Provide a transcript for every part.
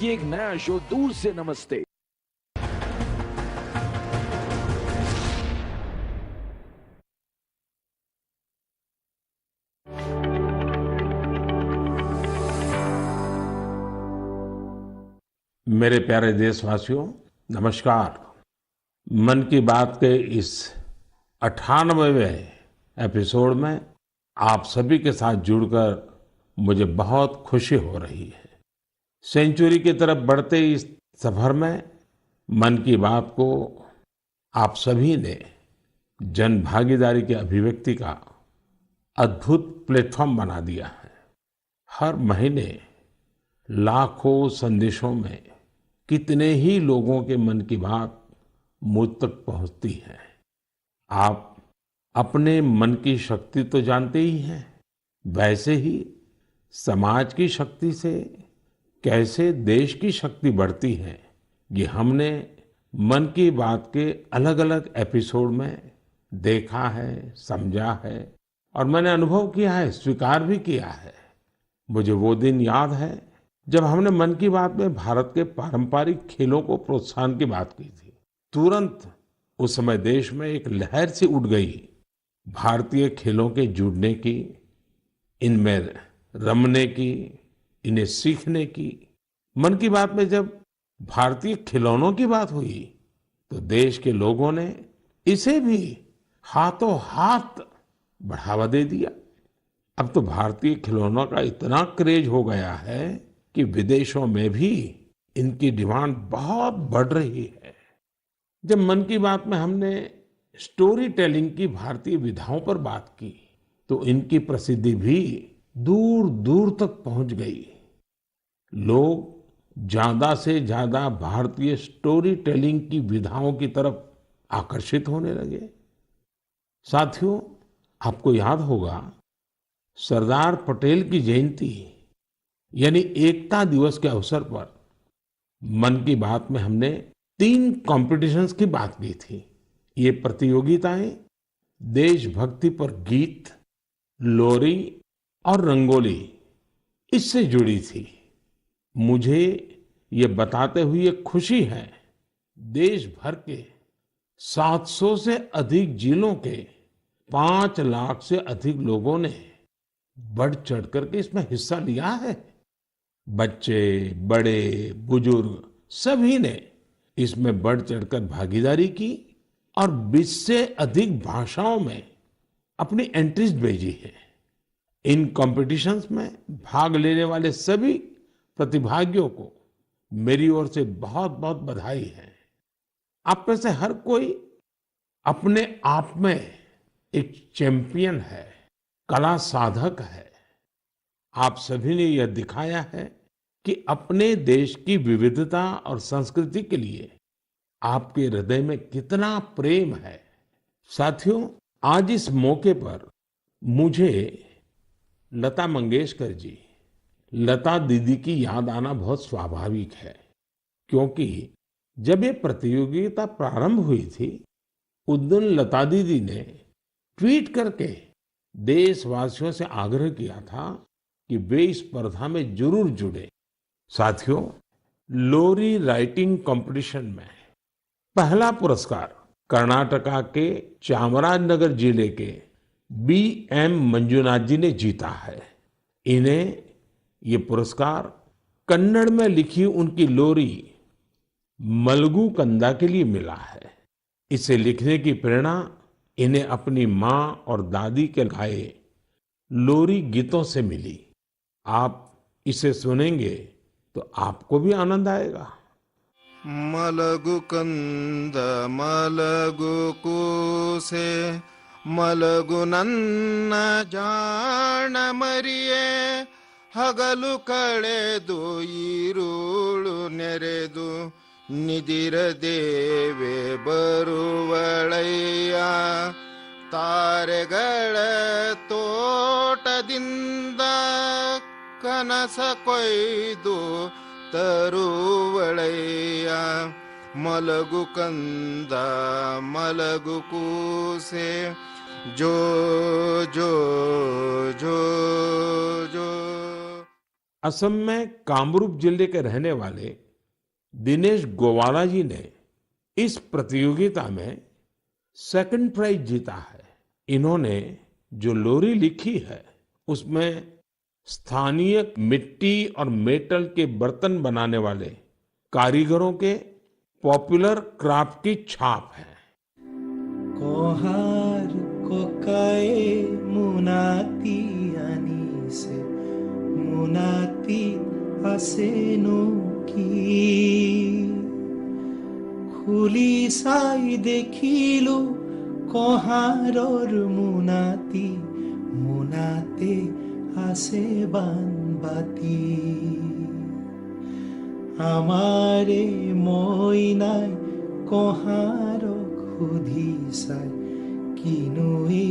ये एक नया शो दूर से नमस्ते। मेरे प्यारे देशवासियों, नमस्कार। मन की बात के इस 98वें एपिसोड में आप सभी के साथ जुड़कर मुझे बहुत खुशी हो रही है। सेंचुरी की तरफ बढ़ते इस सफर में मन की बात को आप सभी ने जन भागीदारी की अभिव्यक्ति का अद्भुत प्लेटफॉर्म बना दिया है। हर महीने लाखों संदेशों में कितने ही लोगों के मन की बात मुझ तक पहुंचती है। आप अपने मन की शक्ति तो जानते ही हैं, वैसे ही समाज की शक्ति से कैसे देश की शक्ति बढ़ती है, ये हमने मन की बात के अलग अलग एपिसोड में देखा है, समझा है और मैंने अनुभव किया है, स्वीकार भी किया है। मुझे वो दिन याद है जब हमने मन की बात में भारत के पारंपरिक खेलों को प्रोत्साहन की बात की थी। तुरंत उस समय देश में एक लहर सी उठ गई भारतीय खेलों के जुड़ने की, इनमें रमने की, इन्हें सीखने की। मन की बात में जब भारतीय खिलौनों की बात हुई तो देश के लोगों ने इसे भी हाथों हाथ बढ़ावा दे दिया। अब तो भारतीय खिलौनों का इतना क्रेज हो गया है कि विदेशों में भी इनकी डिमांड बहुत बढ़ रही है। जब मन की बात में हमने स्टोरी टेलिंग की भारतीय विधाओं पर बात की तो इनकी प्रसिद्धि भी दूर दूर तक पहुंच गई। लोग ज्यादा से ज्यादा भारतीय स्टोरी टेलिंग की विधाओं की तरफ आकर्षित होने लगे। साथियों, आपको याद होगा सरदार पटेल की जयंती यानी एकता दिवस के अवसर पर मन की बात में हमने 3 कॉम्पिटिशन्स की बात की थी। ये प्रतियोगिताएं देशभक्ति पर गीत, लोरी और रंगोली इससे जुड़ी थी। मुझे ये बताते हुए खुशी है, देश भर के 700 से अधिक जिलों के 5 लाख से अधिक लोगों ने बढ़ चढ़ करके इसमें हिस्सा लिया है। बच्चे, बड़े, बुजुर्ग सभी ने इसमें बढ़ चढ़कर भागीदारी की और 20 से अधिक भाषाओं में अपनी एंट्रीज भेजी है। इन कॉम्पिटिशन्स में भाग लेने वाले सभी प्रतिभागियों को मेरी ओर से बहुत बहुत बधाई है। आप में से हर कोई अपने आप में एक चैंपियन है, कला साधक है। आप सभी ने यह दिखाया है कि अपने देश की विविधता और संस्कृति के लिए आपके हृदय में कितना प्रेम है। साथियों, आज इस मौके पर मुझे लता मंगेशकर जी, लता दीदी की याद आना बहुत स्वाभाविक है, क्योंकि जब ये प्रतियोगिता प्रारंभ हुई थी उस दिन लता दीदी ने ट्वीट करके देशवासियों से आग्रह किया था कि वे इस स्पर्धा में जरूर जुड़े। साथियों, लोरी राइटिंग कंपटीशन में पहला पुरस्कार कर्नाटका के चामराजनगर जिले के B.M. मंजुनाथ जी ने जीता है। इन्हें ये पुरस्कार कन्नड़ में लिखी उनकी लोरी मलगू कंदा के लिए मिला है। इसे लिखने की प्रेरणा इन्हें अपनी माँ और दादी के गाए लोरी गीतों से मिली। आप इसे सुनेंगे तो आपको भी आनंद आएगा। मलगु कंद मलगु ಕೂಸೆ ಮಲಗು ನನ್ನ ಜಾಣ ಮರಿಯೇ ಹಗಲು ಕಳೆದು ಈರುಳು ನೆರೆದು ನಿದಿರ ದೇವೆ ಬರುವಳಯ್ಯ ತಾರೆಗಳ ತೋಟದಿಂದ ಕನಸ ಕೊಯ್ದು ತರುವಳಯ್ಯ ಮಲಗು ಕಂದ ಮಲಗು ಕೂಸೆ ಜೋ ಜೋ ಜೋ ಜೋ असम में कामरूप जिले के रहने वाले दिनेश गोवाला जी ने इस प्रतियोगिता में सेकंड प्राइज जीता है। इन्होंने जो लोरी लिखी है उसमें स्थानीय मिट्टी और मेटल के बर्तन बनाने वाले कारीगरों के पॉपुलर क्राफ्ट की छाप है। कोहार कोकाए मुनाती आनीसे मुनाती आसेनो की खुली साई देखिलो कोहारोर मुनाती मुनाते आसे बानबाती আমারে মইনাই কহারক হুদিসাই কিনুই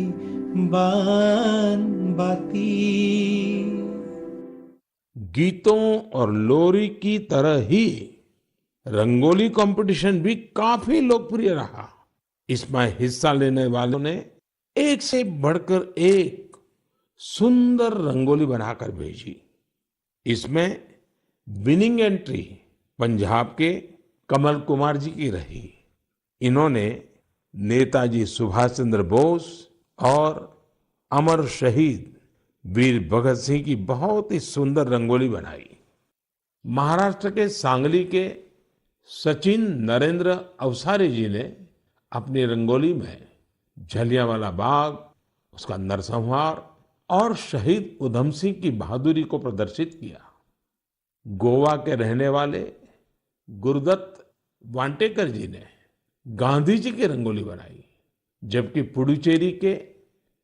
বানবাতি। गीतों और लोरी की तरह ही रंगोली कंपटीशन भी काफी लोकप्रिय रहा। इसमें हिस्सा लेने वालों ने एक से बढ़कर एक सुंदर रंगोली बनाकर भेजी। इसमें विनिंग एंट्री पंजाब के कमल कुमार जी की रही। इन्होंने नेताजी सुभाष चंद्र बोस और अमर शहीद वीर भगत सिंह की बहुत ही सुंदर रंगोली बनाई। महाराष्ट्र के सांगली के सचिन नरेंद्र अवसारी जी ने अपनी रंगोली में जलियांवाला बाग, उसका नरसंहार और शहीद उधम सिंह की बहादुरी को प्रदर्शित किया। गोवा के रहने वाले गुरुदत्त वांटेकर जी ने गांधी जी की रंगोली बनाई, जबकि पुडुचेरी के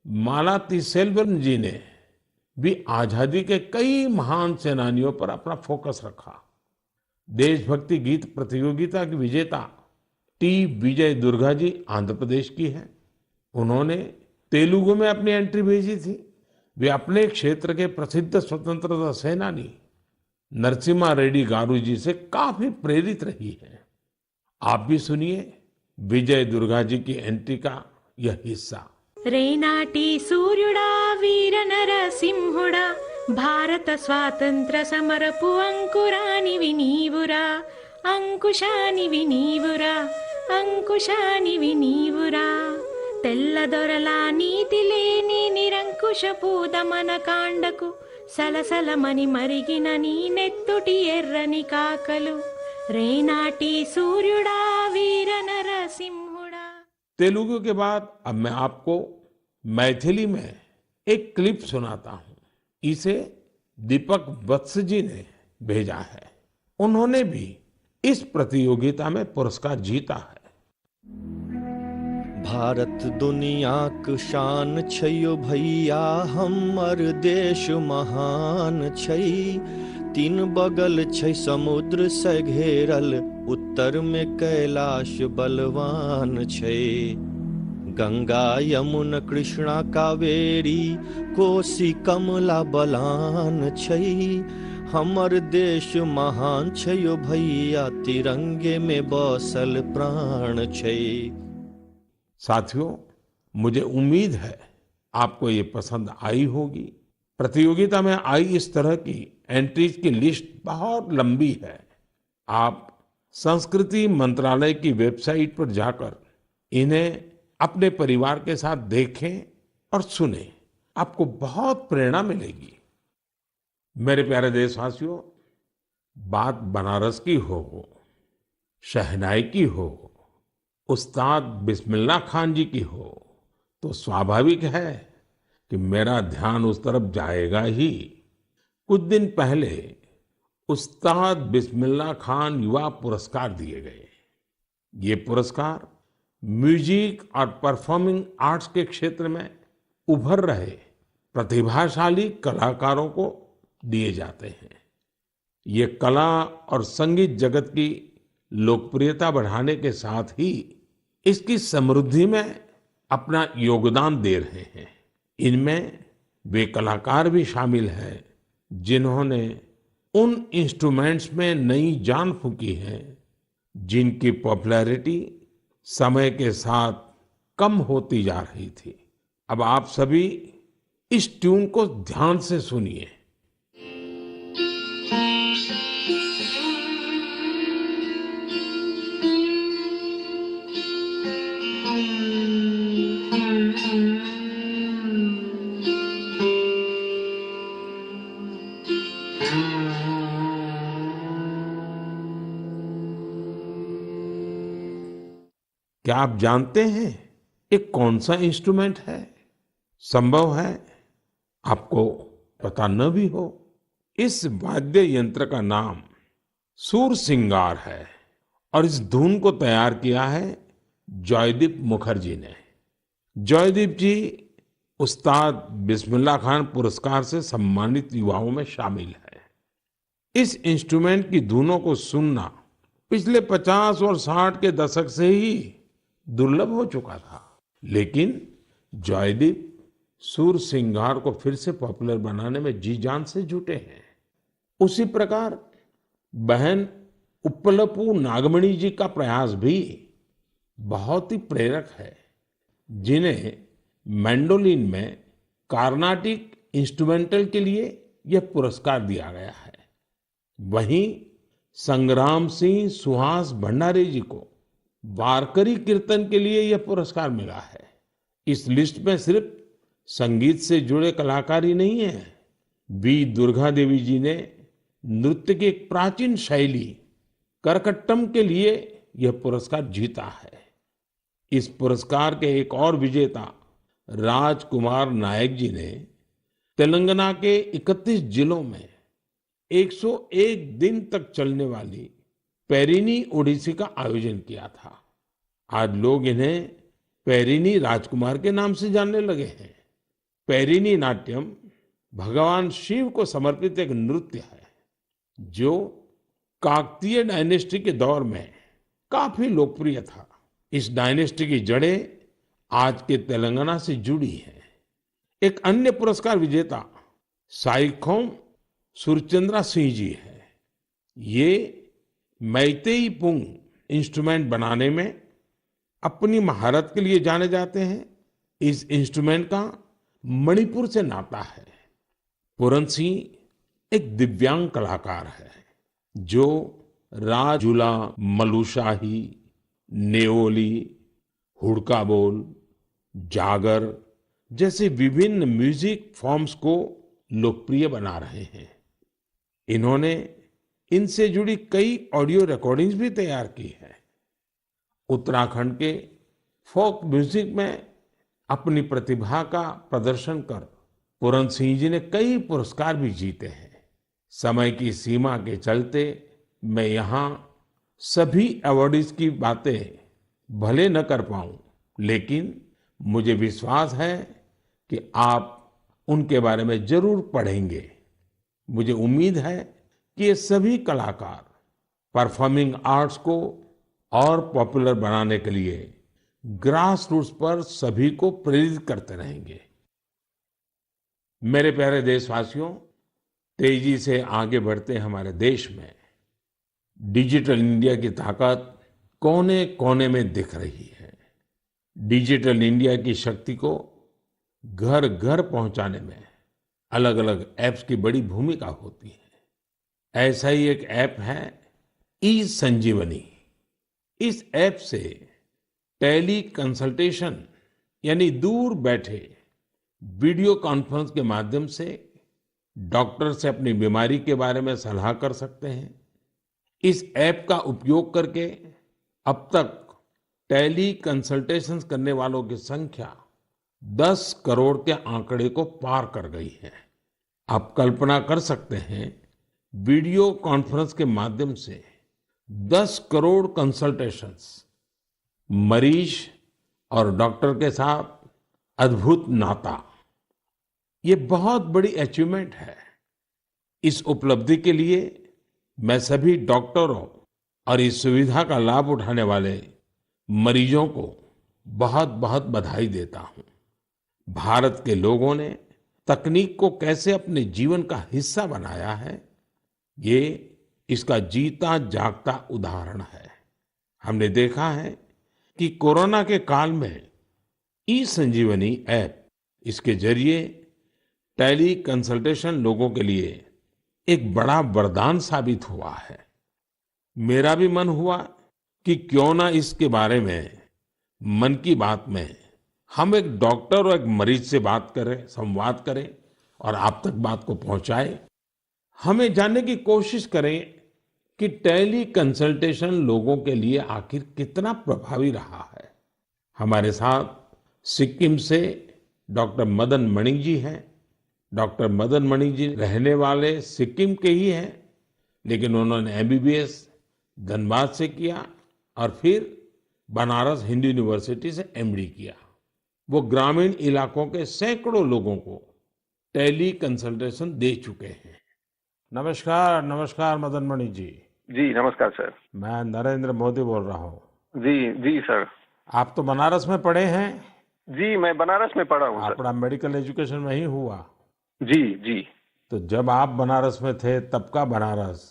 मालातिसेल्वन जी ने भी आजादी के कई महान सेनानियों पर अपना फोकस रखा। देशभक्ति गीत प्रतियोगिता की विजेता टी विजय दुर्गा जी आंध्र प्रदेश की है। उन्होंने तेलुगु में अपनी एंट्री भेजी थी। वे अपने क्षेत्र के प्रसिद्ध स्वतंत्रता सेनानी नरसिम्हा रेड्डी गारू जी से काफी प्रेरित रही है। आप भी सुनिए विजय दुर्गा जी की एंट्री का यह हिस्सा। रेनाटी सूर्युडा वीर नरसिंहुडा भारत स्वातंत्र्य समरपु अंकुरानि विनीवुरा अंकुशानि विनीवुरा अंकुशानि विनीवुरा తెల్లదొరల నీతి లేని నిరంకుశపు దమన కాండకు సలసలమని మరిగిన నీ నెత్తుటి ఎర్రని కాకలు రేనాటి सूर्युडा वीर नरसिंहुडा। तेलुगु के बाद अब मैं आपको मैथिली में एक क्लिप सुनाता हूं। इसे दीपक वत्स जी ने भेजा है। उन्होंने भी इस प्रतियोगिता में पुरस्कार जीता है। भारत दुनियाक शान छैयो भैया हमर देश महान छै। तीन बगल छै समुद्र से घेरल उत्तर में कैलाश बलवान छै। गंगा यमुना कृष्णा कावेरी कोसी कमला बलान छै। हमर देश महान छैयो भैया तिरंगे में बसल प्राण छै। साथियों, मुझे उम्मीद है आपको ये पसंद आई होगी। प्रतियोगिता में आई इस तरह की एंट्रीज की लिस्ट बहुत लंबी है। आप संस्कृति मंत्रालय की वेबसाइट पर जाकर इन्हें अपने परिवार के साथ देखें और सुनें। आपको बहुत प्रेरणा मिलेगी। मेरे प्यारे देशवासियों, बात बनारस की हो, शहनाई की हो, उस्ताद बिस्मिल्लाह खान जी की हो, तो स्वाभाविक है कि मेरा ध्यान उस तरफ जाएगा ही। कुछ दिन पहले उस्ताद बिस्मिल्लाह खान युवा पुरस्कार दिए गए। ये पुरस्कार म्यूजिक और परफॉर्मिंग आर्ट्स के क्षेत्र में उभर रहे प्रतिभाशाली कलाकारों को दिए जाते हैं। ये कला और संगीत जगत की लोकप्रियता बढ़ाने के साथ ही इसकी समृद्धि में अपना योगदान दे रहे हैं। इनमें वे कलाकार भी शामिल हैं जिन्होंने उन इंस्ट्रूमेंट्स में नई जान फूंकी है जिनकी पॉपुलैरिटी समय के साथ कम होती जा रही थी। अब आप सभी इस ट्यून को ध्यान से सुनिए। क्या आप जानते हैं ये कौन सा इंस्ट्रूमेंट है? संभव है आपको पता न भी हो। इस वाद्य यंत्र का नाम सूरसिंगार है और इस धुन को तैयार किया है जॉयदीप मुखर्जी ने। जॉयदीप जी उस्ताद बिस्मिल्लाह खान पुरस्कार से सम्मानित युवाओं में शामिल है। इस इंस्ट्रूमेंट की धुनों को सुनना पिछले 50 और 60 के दशक से ही दुर्लभ हो चुका था, लेकिन जॉयदीप सूरसिंगार को फिर से पॉपुलर बनाने में जी जान से जुटे हैं। उसी प्रकार बहन उप्पलपू नागमणि जी का प्रयास भी बहुत ही प्रेरक है, जिन्हें मैंडोलिन में कार्नाटिक इंस्ट्रूमेंटल के लिए यह पुरस्कार दिया गया है। वहीं संग्राम सिंह सुहास भंडारे जी को वारकरी कीर्तन के लिए यह पुरस्कार मिला है। इस लिस्ट में सिर्फ संगीत से जुड़े कलाकार ही नहीं है। बी दुर्गा देवी जी ने नृत्य की एक प्राचीन शैली करकट्टम के लिए यह पुरस्कार जीता है। इस पुरस्कार के एक और विजेता राजकुमार नायक जी ने तेलंगाना के 31 जिलों में 101 दिन तक चलने वाली पेरिनी ओडिसी का आयोजन किया था। आज लोग इन्हें पेरिनी राजकुमार के नाम से जानने लगे हैं। पेरिनी नाट्यम भगवान शिव को समर्पित एक नृत्य है जो काकतीय डायनेस्टी के दौर में काफी लोकप्रिय था। इस डायनेस्टी की जड़ें आज के तेलंगाना से जुड़ी हैं। एक अन्य पुरस्कार विजेता साइखोम सुरचंद्रा सिंह जी है। ये मैतेई पुंग इंस्ट्रूमेंट बनाने में अपनी महारत के लिए जाने जाते हैं। इस इंस्ट्रूमेंट का मणिपुर से नाता है। पूरन सिंह एक दिव्यांग कलाकार है जो राजुला, मलुशाही, नेओली, हुड़का बोल, जागर जैसे विभिन्न म्यूजिक फॉर्म्स को लोकप्रिय बना रहे हैं। इन्होंने इनसे जुड़ी कई ऑडियो रिकॉर्डिंग्स भी तैयार की है। उत्तराखंड के फोक म्यूजिक में अपनी प्रतिभा का प्रदर्शन कर पूरन सिंह जी ने कई पुरस्कार भी जीते हैं। समय की सीमा के चलते मैं यहाँ सभी अवार्डीज की बातें भले न कर पाऊं, लेकिन मुझे विश्वास है कि आप उनके बारे में जरूर पढ़ेंगे। मुझे उम्मीद है कि ये सभी कलाकार परफॉर्मिंग आर्ट्स को और पॉपुलर बनाने के लिए ग्रास रूट्स पर सभी को प्रेरित करते रहेंगे। मेरे प्यारे देशवासियों, तेजी से आगे बढ़ते हमारे देश में डिजिटल इंडिया की ताकत कोने कोने में दिख रही है। डिजिटल इंडिया की शक्ति को घर घर पहुंचाने में अलग अलग ऐप्स की बड़ी भूमिका होती है। ऐसा ही एक ऐप है ई संजीवनी। इस ऐप से टेली कंसल्टेशन यानी दूर बैठे वीडियो कॉन्फ्रेंस के माध्यम से डॉक्टर से अपनी बीमारी के बारे में सलाह कर सकते हैं। इस ऐप का उपयोग करके अब तक टेली कंसल्टेशंस करने वालों की संख्या 10 करोड़ के आंकड़े को पार कर गई है। आप कल्पना कर सकते हैं, वीडियो कॉन्फ्रेंस के माध्यम से 10 करोड़ कंसल्टेशंस, मरीज और डॉक्टर के साथ अद्भुत नाता, ये बहुत बड़ी अचीवमेंट है। इस उपलब्धि के लिए मैं सभी डॉक्टरों और इस सुविधा का लाभ उठाने वाले मरीजों को बहुत बहुत बधाई देता हूं। भारत के लोगों ने तकनीक को कैसे अपने जीवन का हिस्सा बनाया है, ये इसका जीता जागता उदाहरण है। हमने देखा है कि कोरोना के काल में ई संजीवनी ऐप, इसके जरिए टेली कंसल्टेशन लोगों के लिए एक बड़ा वरदान साबित हुआ है। मेरा भी मन हुआ कि क्यों ना इसके बारे में मन की बात में हम एक डॉक्टर और एक मरीज से बात करें, संवाद करें और आप तक बात को पहुंचाएं। हमें जानने की कोशिश करें कि टेली कंसल्टेशन लोगों के लिए आखिर कितना प्रभावी रहा है। हमारे साथ सिक्किम से डॉक्टर मदन मणि जी हैं। डॉक्टर मदन मणि जी रहने वाले सिक्किम के ही हैं, लेकिन उन्होंने एमबीबीएस धनबाद से किया और फिर बनारस हिंदू यूनिवर्सिटी से एमडी किया। वो ग्रामीण इलाकों के सैकड़ों लोगों को टेली कंसल्टेशन दे चुके हैं। नमस्कार, नमस्कार मदन मणि जी। जी नमस्कार सर। मैं नरेंद्र मोदी बोल रहा हूँ। जी जी सर। आप तो बनारस में पढ़े हैं? जी मैं बनारस में पढ़ा हूँ सर। अपना मेडिकल एजुकेशन वहीं हुआ? जी जी। तो जब आप बनारस में थे तब का बनारस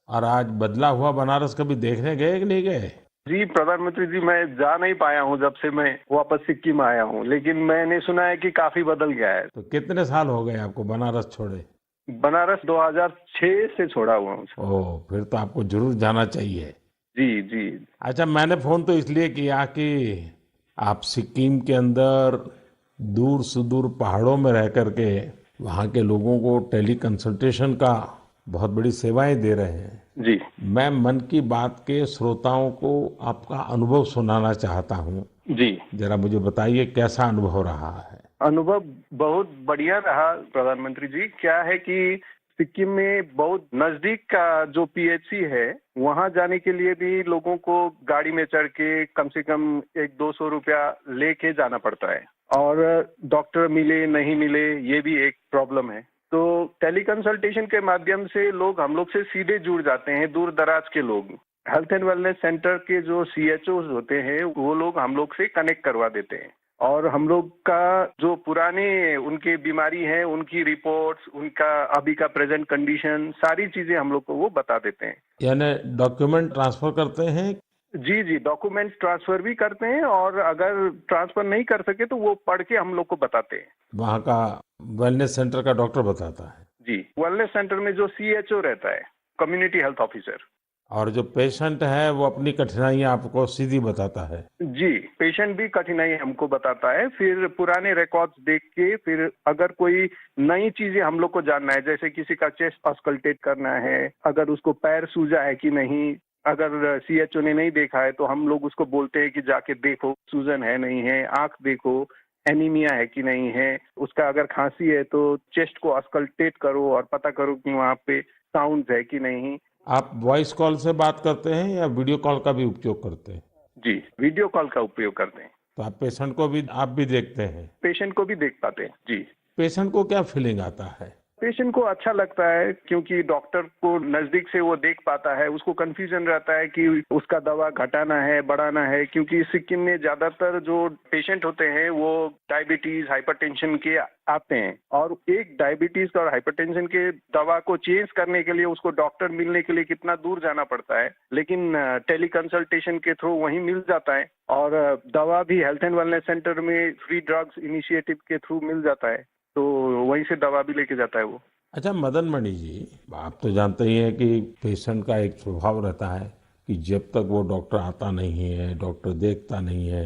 और आज बदला हुआ बनारस कभी देखने गए कि नहीं गए? जी प्रधानमंत्री जी, मैं जा नहीं पाया हूँ जब से मैं वापस सिक्किम आया हूँ, लेकिन मैंने सुना है कि काफी बदल गया है। तो कितने साल हो गए आपको बनारस छोड़े? बनारस 2006 से छोड़ा हुआ हूँ सर। ओह, फिर तो आपको जरूर जाना चाहिए। जी जी। अच्छा, मैंने फोन तो इसलिए किया कि आप सिक्किम के अंदर दूर सुदूर पहाड़ों में रह करके वहाँ के लोगों को टेली कंसल्टेशन का बहुत बड़ी सेवाएं दे रहे हैं। जी। मैं मन की बात के श्रोताओं को आपका अनुभव सुनाना चाहता हूँ। जी। जरा मुझे बताइए कैसा अनुभव रहा है? अनुभव बहुत बढ़िया रहा प्रधानमंत्री जी। क्या है कि सिक्किम में बहुत नजदीक का जो पीएचसी है, वहां जाने के लिए भी लोगों को गाड़ी में चढ़ के कम से कम 100-200 रुपया लेके जाना पड़ता है, और डॉक्टर मिले नहीं मिले ये भी एक प्रॉब्लम है। तो टेली कंसल्टेशन के माध्यम से लोग हम लोग से सीधे जुड़ जाते हैं। दूर दराज के लोग हेल्थ एंड वेलनेस सेंटर के जो सीएचओ होते हैं वो लोग हम लोग से कनेक्ट करवा देते हैं, और हम लोग का जो पुराने उनके बीमारी है, उनकी रिपोर्ट्स, उनका अभी का प्रेजेंट कंडीशन, सारी चीजें हम लोग को वो बता देते हैं। यानी डॉक्यूमेंट ट्रांसफर करते हैं? जी जी, डॉक्यूमेंट ट्रांसफर भी करते हैं, और अगर ट्रांसफर नहीं कर सके तो वो पढ़ के हम लोग को बताते हैं। वहाँ का वेलनेस सेंटर का डॉक्टर बताता है? जी, वेलनेस सेंटर में जो सीएचओ रहता है, कम्युनिटी हेल्थ ऑफिसर। और जो पेशेंट है वो अपनी कठिनाइयाँ आपको सीधी बताता है? जी, पेशेंट भी कठिनाई हमको बताता है। फिर पुराने रिकॉर्ड्स देख के, फिर अगर कोई नई चीजें हम लोग को जानना है, जैसे किसी का चेस्ट ऑस्कल्टेट करना है, अगर उसको पैर सूजा है कि नहीं, अगर सीएचओ ने नहीं देखा है तो हम लोग उसको बोलते हैं कि जाके देखो सूजन है नहीं है, आंख देखो, एनीमिया है कि नहीं है, उसका अगर खांसी है तो चेस्ट को ऑस्कल्टेट करो और पता करो कि वहाँ पे साउंड है कि नहीं। आप वॉइस कॉल से बात करते हैं या वीडियो कॉल का भी उपयोग करते हैं? जी, वीडियो कॉल का उपयोग करते हैं। तो आप पेशेंट को भी आप भी देखते हैं? पेशेंट को भी देख पाते हैं। जी। पेशेंट को क्या फीलिंग आता है? पेशेंट को अच्छा लगता है, क्योंकि डॉक्टर को नजदीक से वो देख पाता है। उसको कंफ्यूजन रहता है कि उसका दवा घटाना है, बढ़ाना है, क्योंकि सिक्किम में ज्यादातर जो पेशेंट होते हैं वो डायबिटीज, हाइपरटेंशन के आते हैं, और एक डायबिटीज और हाइपरटेंशन के दवा को चेंज करने के लिए उसको डॉक्टर मिलने के लिए कितना दूर जाना पड़ता है, लेकिन टेली कंसल्टेशन के थ्रू वहीं मिल जाता है, और दवा भी हेल्थ एंड वेलनेस सेंटर में फ्री ड्रग्स इनिशिएटिव के थ्रू मिल जाता है, तो वहीं से दवा भी लेके जाता है वो। अच्छा मदन मणि जी, आप तो जानते ही हैं कि पेशेंट का एक स्वभाव रहता है कि जब तक वो डॉक्टर आता नहीं है, डॉक्टर देखता नहीं है,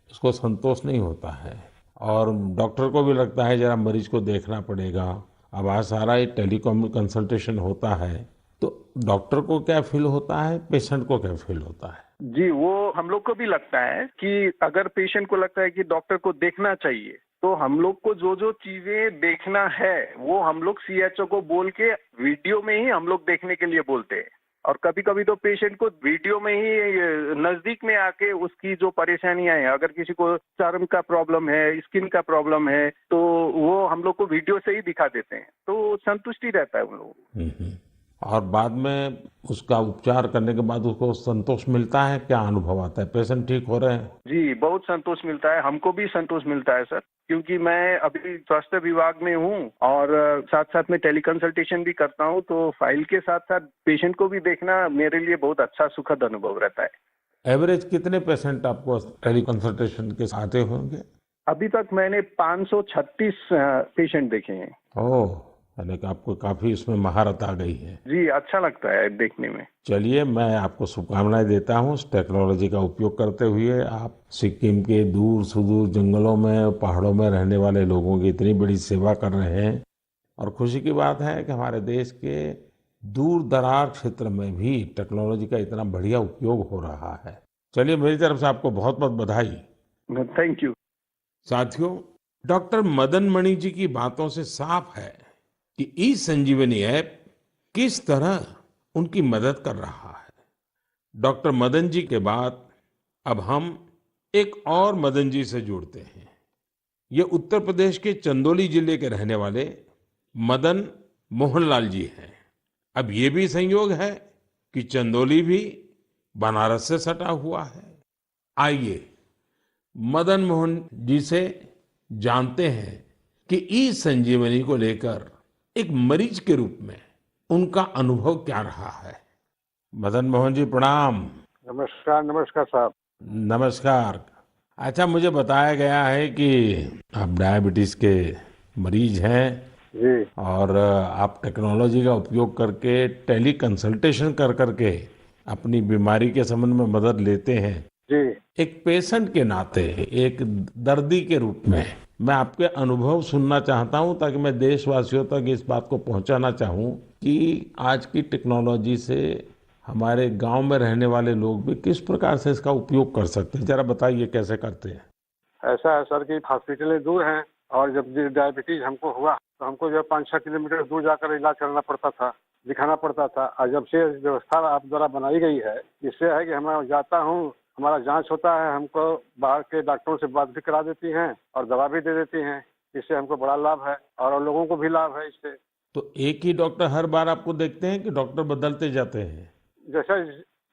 उसको संतोष नहीं होता है, और डॉक्टर को भी लगता है जरा मरीज को देखना पड़ेगा। अब आज सारा ये टेलीकॉम कंसल्टेशन होता है, तो डॉक्टर को क्या फील होता है, पेशेंट को क्या फील होता है? जी, वो हम लोग को भी लगता है कि अगर पेशेंट को लगता है कि डॉक्टर को देखना चाहिए, तो हम लोग को जो जो चीजें देखना है वो हम लोग सीएचओ को बोल के वीडियो में ही हम लोग देखने के लिए बोलते हैं, और कभी कभी तो पेशेंट को वीडियो में ही नजदीक में आके उसकी जो परेशानियां हैं, अगर किसी को चर्म का प्रॉब्लम है, स्किन का प्रॉब्लम है, तो वो हम लोग को वीडियो से ही दिखा देते हैं, तो संतुष्टि रहता है उन लोगों को। और बाद में उसका उपचार करने के बाद उसको संतोष मिलता है? क्या अनुभव आता है, पेशेंट ठीक हो रहे हैं? जी, बहुत संतोष मिलता है, हमको भी संतोष मिलता है सर, क्योंकि मैं अभी स्वास्थ्य विभाग में हूँ और साथ साथ में टेली कंसल्टेशन भी करता हूँ, तो फाइल के साथ साथ पेशेंट को भी देखना मेरे लिए बहुत अच्छा सुखद अनुभव रहता है। एवरेज कितने पेशेंट आपको टेली कंसल्टेशन के आते होंगे? अभी तक मैंने 536 पेशेंट देखे हैं। ओह, यानी कि आपको काफी इसमें महारत आ गई है। जी, अच्छा लगता है देखने में। चलिए, मैं आपको शुभकामनाएं देता हूँ। इस टेक्नोलॉजी का उपयोग करते हुए आप सिक्किम के दूर सुदूर जंगलों में, पहाड़ों में रहने वाले लोगों की इतनी बड़ी सेवा कर रहे हैं, और खुशी की बात है कि हमारे देश के दूर दराज क्षेत्र में भी टेक्नोलॉजी का इतना बढ़िया उपयोग हो रहा है। चलिए, मेरी तरफ से आपको बहुत बहुत बधाई। Thank you. साथियों, डॉक्टर मदन मणि जी की बातों से साफ है कि ई संजीवनी ऐप किस तरह उनकी मदद कर रहा है। डॉक्टर मदन जी के बाद अब हम एक और मदन जी से जुड़ते हैं। ये उत्तर प्रदेश के चंदौली जिले के रहने वाले मदन मोहनलाल जी हैं। अब ये भी संयोग है कि चंदौली भी बनारस से सटा हुआ है। आइए मदन मोहन जी से जानते हैं कि ई संजीवनी को लेकर एक मरीज के रूप में उनका अनुभव क्या रहा है। मदन मोहन जी प्रणाम। नमस्कार। नमस्कार साहब। नमस्कार। अच्छा, मुझे बताया गया है कि आप डायबिटीज के मरीज हैं जी। और आप टेक्नोलॉजी का उपयोग करके टेली कंसल्टेशन कर करके अपनी बीमारी के संबंध में मदद लेते हैं। जी। एक पेशेंट के नाते, एक दर्दी के रूप में मैं आपके अनुभव सुनना चाहता हूं ताकि मैं देशवासियों तक इस बात को पहुंचाना चाहूं कि आज की टेक्नोलॉजी से हमारे गांव में रहने वाले लोग भी किस प्रकार से इसका उपयोग कर सकते हैं। जरा बताइए कैसे करते हैं। ऐसा है सर कि हॉस्पिटलें दूर हैं और जब डायबिटीज हमको हुआ तो हमको जो 5-6 किलोमीटर दूर जाकर इलाज करना पड़ता था, दिखाना पड़ता था। और जब से व्यवस्था आप द्वारा बनाई गई है, इससे है कि मैं जाता हूँ, हमारा जांच होता है, हमको बाहर के डॉक्टरों से बात भी करा देती हैं और दवा भी दे देती हैं। इससे हमको बड़ा लाभ है और लोगों को भी लाभ है इससे। तो एक ही डॉक्टर हर बार आपको देखते हैं कि डॉक्टर बदलते जाते हैं? जैसे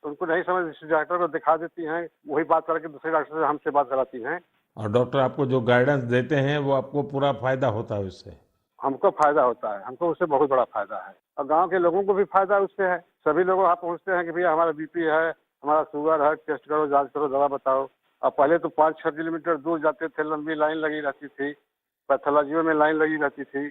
उनको नहीं समझ, जिस डॉक्टर को दिखा देती हैं, वही बात करके दूसरे डॉक्टर से हमसे बात कराती हैं। और डॉक्टर आपको जो गाइडेंस देते हैं वो आपको पूरा फायदा होता है उससे? हमको फायदा होता है, हमको उससे बहुत बड़ा फायदा है और गांव के लोगों को भी फायदा उससे है। सभी लोग वहाँ पहुँचते हैं कि भैया हमारा बीपी है, हमारा शुगर है, टेस्ट करो, जांच करो, दवा बताओ। अब पहले तो 5-6 किलोमीटर दूर जाते थे, लंबी लाइन लगी रहती थी, पैथोलॉजियों में लाइन लगी रहती थी,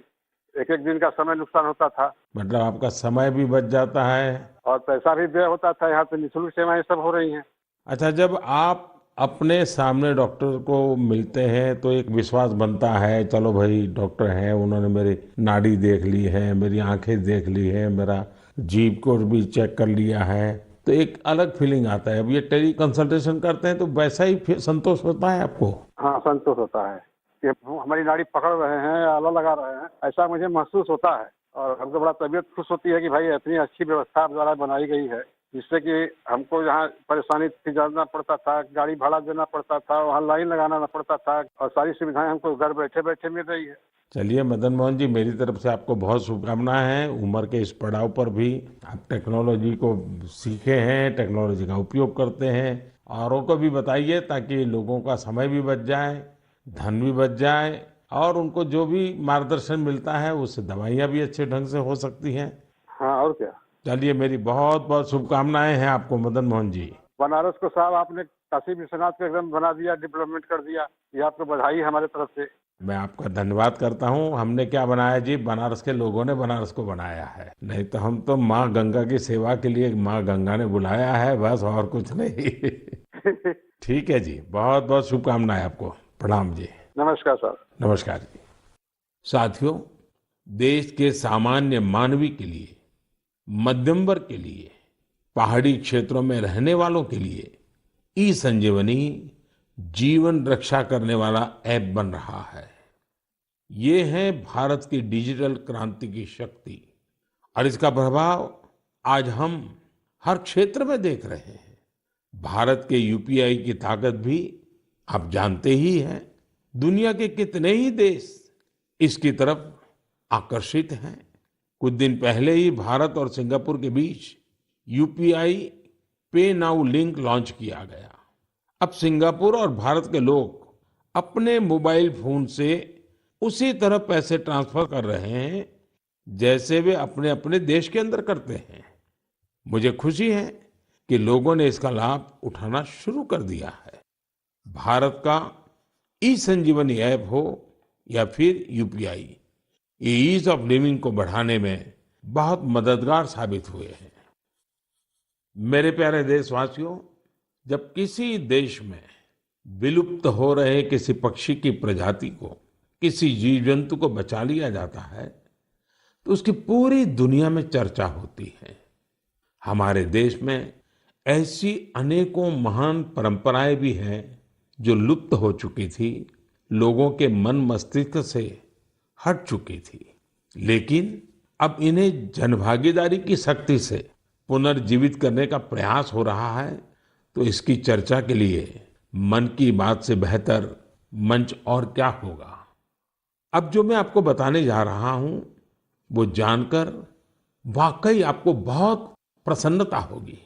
एक दिन का समय नुकसान होता था। मतलब आपका समय भी बच जाता है और पैसा भी व्यय होता था। यहाँ पे निःशुल्क सेवाएं सब हो रही हैं। अच्छा, जब आप अपने सामने डॉक्टर को मिलते हैं तो एक विश्वास बनता है, चलो भाई डॉक्टर हैं, उन्होंने मेरी नाड़ी देख ली है, मेरी आंखें देख ली है, मेरा जीभ को भी चेक कर लिया है, तो एक अलग फीलिंग आता है। अब ये टेली कंसल्टेशन करते हैं तो वैसा ही संतोष होता है आपको? हाँ, संतोष होता है कि हमारी नाड़ी पकड़ रहे हैं, आला लगा रहे हैं, ऐसा मुझे महसूस होता है। और हमको बड़ा तबीयत खुश होती है कि भाई इतनी अच्छी व्यवस्था द्वारा बनाई गई है, जिससे कि हमको जहाँ परेशानी थी, जाना पड़ता था, गाड़ी भाड़ा देना पड़ता था, वहाँ लाइन लगाना पड़ता था, और सारी सुविधाएं हमको घर बैठे बैठे मिल रही है। चलिए मदन मोहन जी, मेरी तरफ से आपको बहुत शुभकामनाएं हैं। उम्र के इस पड़ाव पर भी आप टेक्नोलॉजी को सीखे हैं, टेक्नोलॉजी का उपयोग करते हैं। औरों को भी बताइए ताकि लोगों का समय भी बच जाए, धन भी बच जाए और उनको जो भी मार्गदर्शन मिलता है उससे दवाइयाँ भी अच्छे ढंग से हो सकती हैं। हाँ, और क्या। चलिए, मेरी बहुत बहुत शुभकामनाएं हैं आपको मदन मोहन जी। बनारस को साहब आपने काशी विश्वनाथ को एकदम बना दिया, डेवलपमेंट कर दिया, ये आपको बधाई हमारे तरफ से। मैं आपका धन्यवाद करता हूँ। हमने क्या बनाया जी, बनारस के लोगों ने बनारस को बनाया है। नहीं तो हम तो माँ गंगा की सेवा के लिए माँ गंगा ने बुलाया है, बस और कुछ नहीं। ठीक है जी, बहुत बहुत शुभकामनाएं आपको। प्रणाम जी। नमस्कार सर। नमस्कार जी। साथियों, देश के सामान्य मानवी के लिए, मध्यम वर्ग के लिए, पहाड़ी क्षेत्रों में रहने वालों के लिए ई संजीवनी जीवन रक्षा करने वाला ऐप बन रहा है। ये है भारत की डिजिटल क्रांति की शक्ति और इसका प्रभाव आज हम हर क्षेत्र में देख रहे हैं। भारत के यूपीआई की ताकत भी आप जानते ही हैं। दुनिया के कितने ही देश इसकी तरफ आकर्षित हैं। कुछ दिन पहले ही भारत और सिंगापुर के बीच यूपीआई पे नाउ लिंक लॉन्च किया गया। अब सिंगापुर और भारत के लोग अपने मोबाइल फोन से उसी तरह पैसे ट्रांसफर कर रहे हैं जैसे वे अपने अपने देश के अंदर करते हैं। मुझे खुशी है कि लोगों ने इसका लाभ उठाना शुरू कर दिया है। भारत का ई संजीवनी ऐप हो या फिर यूपीआई, ये ईज ऑफ लिविंग को बढ़ाने में बहुत मददगार साबित हुए हैं। मेरे प्यारे देशवासियों, जब किसी देश में विलुप्त हो रहे किसी पक्षी की प्रजाति को, किसी जीव जंतु को बचा लिया जाता है तो उसकी पूरी दुनिया में चर्चा होती है। हमारे देश में ऐसी अनेकों महान परंपराएं भी हैं जो लुप्त हो चुकी थी, लोगों के मन मस्तिष्क से हट चुकी थी, लेकिन अब इन्हें जनभागीदारी की शक्ति से पुनर्जीवित करने का प्रयास हो रहा है। तो इसकी चर्चा के लिए मन की बात से बेहतर मंच और क्या होगा। अब जो मैं आपको बताने जा रहा हूं वो जानकर वाकई आपको बहुत प्रसन्नता होगी,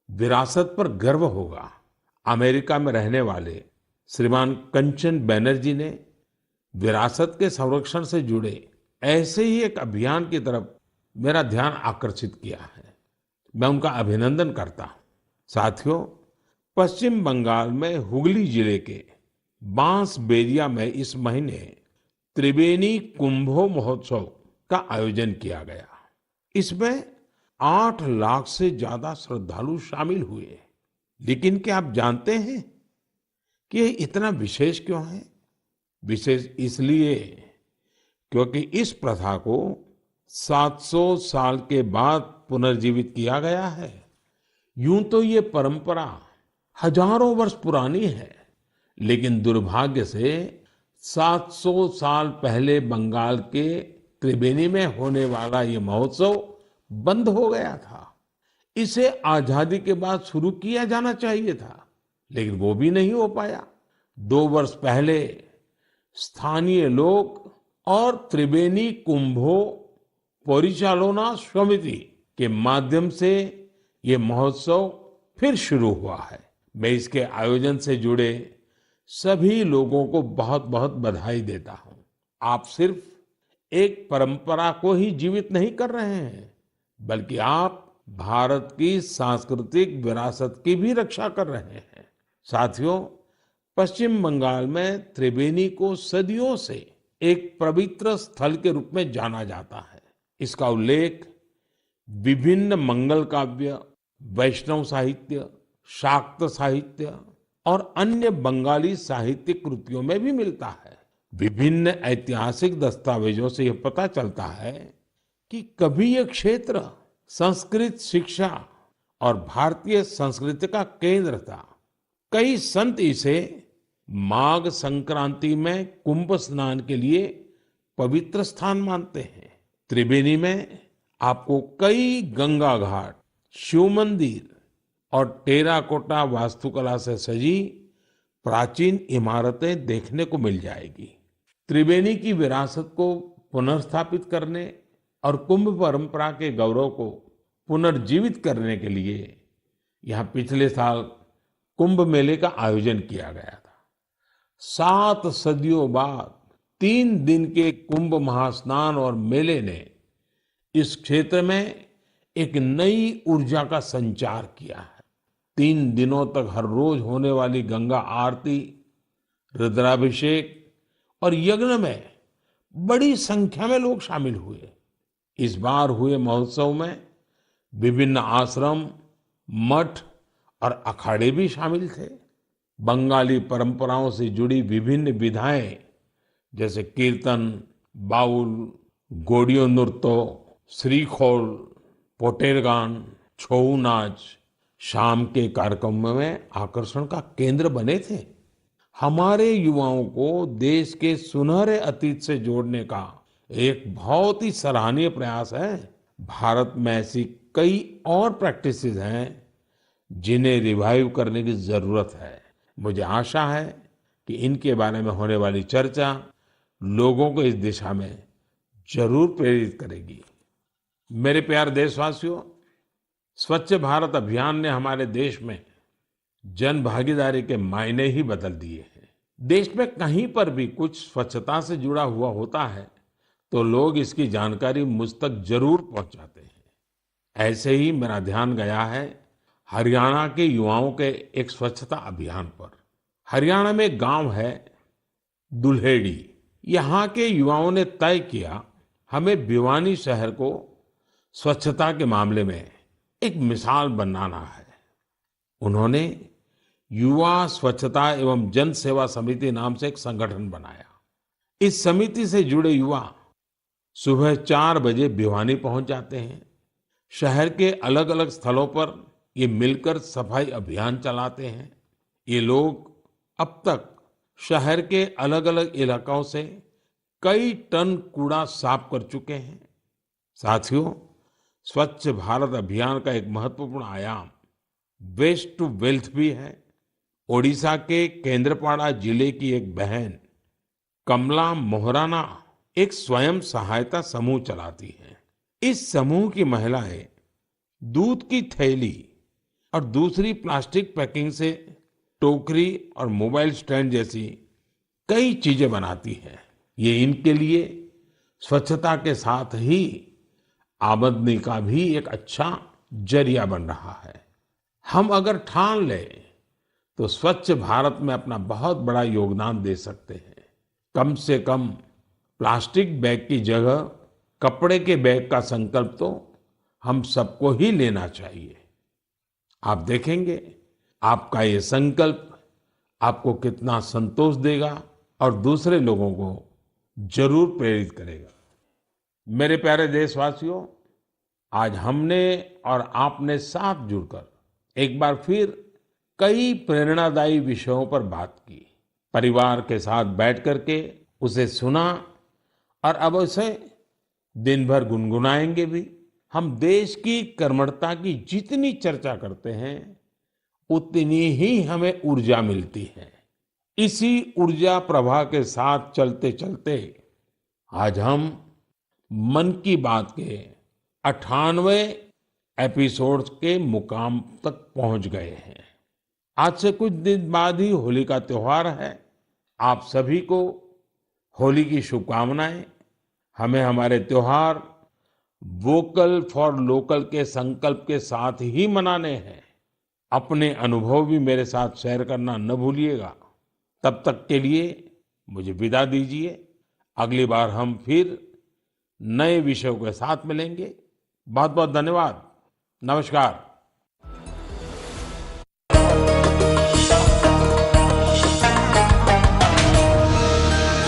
विरासत पर गर्व होगा। अमेरिका में रहने वाले श्रीमान कंचन बैनर्जी ने विरासत के संरक्षण से जुड़े ऐसे ही एक अभियान की तरफ मेरा ध्यान आकर्षित किया है। मैं उनका अभिनंदन करता हूं। साथियों, पश्चिम बंगाल में हुगली जिले के बांसबेरिया में इस महीने त्रिबेनी कुंभो महोत्सव का आयोजन किया गया। इसमें 8 लाख से ज्यादा श्रद्धालु शामिल हुए। लेकिन क्या आप जानते हैं कि ये इतना विशेष क्यों है? विशेष इसलिए क्योंकि इस प्रथा को 700 साल के बाद पुनर्जीवित किया गया है। यूं तो ये परंपरा हजारों वर्ष पुरानी है, लेकिन दुर्भाग्य से 700 साल पहले बंगाल के त्रिबेनी में होने वाला ये महोत्सव बंद हो गया था। इसे आजादी के बाद शुरू किया जाना चाहिए था, लेकिन वो भी नहीं हो पाया। 2 वर्ष पहले स्थानीय लोग और त्रिबेनी कुंभो परिचालना समिति के माध्यम से ये महोत्सव फिर शुरू हुआ है। मैं इसके आयोजन से जुड़े सभी लोगों को बहुत बहुत बधाई देता हूं। आप सिर्फ एक परंपरा को ही जीवित नहीं कर रहे हैं, बल्कि आप भारत की सांस्कृतिक विरासत की भी रक्षा कर रहे हैं। साथियों, पश्चिम बंगाल में त्रिबेनी को सदियों से एक पवित्र स्थल के रूप में जाना जाता है। इसका उल्लेख विभिन्न मंगल काव्य, वैष्णव साहित्य, शाक्त साहित्य और अन्य बंगाली साहित्यिक कृतियों में भी मिलता है। विभिन्न ऐतिहासिक दस्तावेजों से यह पता चलता है कि कभी यह क्षेत्र संस्कृत शिक्षा और भारतीय संस्कृति का केंद्र था। कई संत इसे माघ संक्रांति में कुंभ स्नान के लिए पवित्र स्थान मानते हैं। त्रिबेनी में आपको कई गंगा घाट, शिव मंदिर और टेराकोटा वास्तुकला से सजी प्राचीन इमारतें देखने को मिल जाएगी। त्रिबेनी की विरासत को पुनर्स्थापित करने और कुंभ परंपरा के गौरव को पुनर्जीवित करने के लिए यहाँ पिछले साल कुंभ मेले का आयोजन किया गया था। 7 सदियों बाद 3 दिन के कुंभ महास्नान और मेले ने इस क्षेत्र में एक नई ऊर्जा का संचार किया है। 3 दिनों तक हर रोज होने वाली गंगा आरती, रुद्राभिषेक और यज्ञ में बड़ी संख्या में लोग शामिल हुए। इस बार हुए महोत्सव में विभिन्न आश्रम, मठ और अखाड़े भी शामिल थे। बंगाली परंपराओं से जुड़ी विभिन्न विधाएं जैसे कीर्तन, बाउल, गोडियो नृत्य, श्रीखोल, पोटेर गान, छऊ नाच शाम के कार्यक्रमों में आकर्षण का केंद्र बने थे। हमारे युवाओं को देश के सुनहरे अतीत से जोड़ने का एक बहुत ही सराहनीय प्रयास है। भारत में ऐसी कई और प्रैक्टिसेस हैं जिन्हें रिवाइव करने की जरूरत है। मुझे आशा है कि इनके बारे में होने वाली चर्चा लोगों को इस दिशा में जरूर प्रेरित करेगी। मेरे प्यारे देशवासियों, स्वच्छ भारत अभियान ने हमारे देश में जन भागीदारी के मायने ही बदल दिए हैं। देश में कहीं पर भी कुछ स्वच्छता से जुड़ा हुआ होता है तो लोग इसकी जानकारी मुझ तक जरूर पहुंचाते हैं। ऐसे ही मेरा ध्यान गया है हरियाणा के युवाओं के एक स्वच्छता अभियान पर। हरियाणा में एक गांव है दुल्हेड़ी। यहाँ के युवाओं ने तय किया हमें भिवानी शहर को स्वच्छता के मामले में एक मिसाल बनाना है। उन्होंने युवा स्वच्छता एवं जन सेवा समिति नाम से एक संगठन बनाया। इस समिति से जुड़े युवा सुबह 4 बजे भिवानी पहुंच जाते हैं। शहर के अलग अलग स्थलों पर ये मिलकर सफाई अभियान चलाते हैं। ये लोग अब तक शहर के अलग अलग इलाकों से कई टन कूड़ा साफ कर चुके हैं। साथियों, स्वच्छ भारत अभियान का एक महत्वपूर्ण आयाम वेस्ट टू वेल्थ भी है। ओडिशा के केंद्रपाड़ा जिले की एक बहन कमला मोहराना एक स्वयं सहायता समूह चलाती हैं। इस समूह की महिलाएं दूध की थैली और दूसरी प्लास्टिक पैकिंग से टोकरी और मोबाइल स्टैंड जैसी कई चीजें बनाती हैं। ये इनके लिए स्वच्छता के साथ ही आमदनी का भी एक अच्छा जरिया बन रहा है। हम अगर ठान लें तो स्वच्छ भारत में अपना बहुत बड़ा योगदान दे सकते हैं। कम से कम प्लास्टिक बैग की जगह कपड़े के बैग का संकल्प तो हम सबको ही लेना चाहिए। आप देखेंगे आपका ये संकल्प आपको कितना संतोष देगा और दूसरे लोगों को जरूर प्रेरित करेगा। मेरे प्यारे देशवासियों, आज हमने और आपने साथ जुड़कर एक बार फिर कई प्रेरणादायी विषयों पर बात की। परिवार के साथ बैठ करके उसे सुना और अब उसे दिन भर गुनगुनाएंगे भी। हम देश की कर्मठता की जितनी चर्चा करते हैं उतनी ही हमें ऊर्जा मिलती है। इसी ऊर्जा प्रवाह के साथ चलते चलते आज हम मन की बात के 98वें एपिसोड के मुकाम तक पहुंच गए हैं। आज से कुछ दिन बाद ही होली का त्योहार है। आप सभी को होली की शुभकामनाएं। हमें हमारे त्योहार वोकल फॉर लोकल के संकल्प के साथ ही मनाने हैं। अपने अनुभव भी मेरे साथ शेयर करना न भूलिएगा। तब तक के लिए मुझे विदा दीजिए। अगली बार हम फिर नए विषयों के साथ मिलेंगे। बहुत बहुत धन्यवाद। नमस्कार।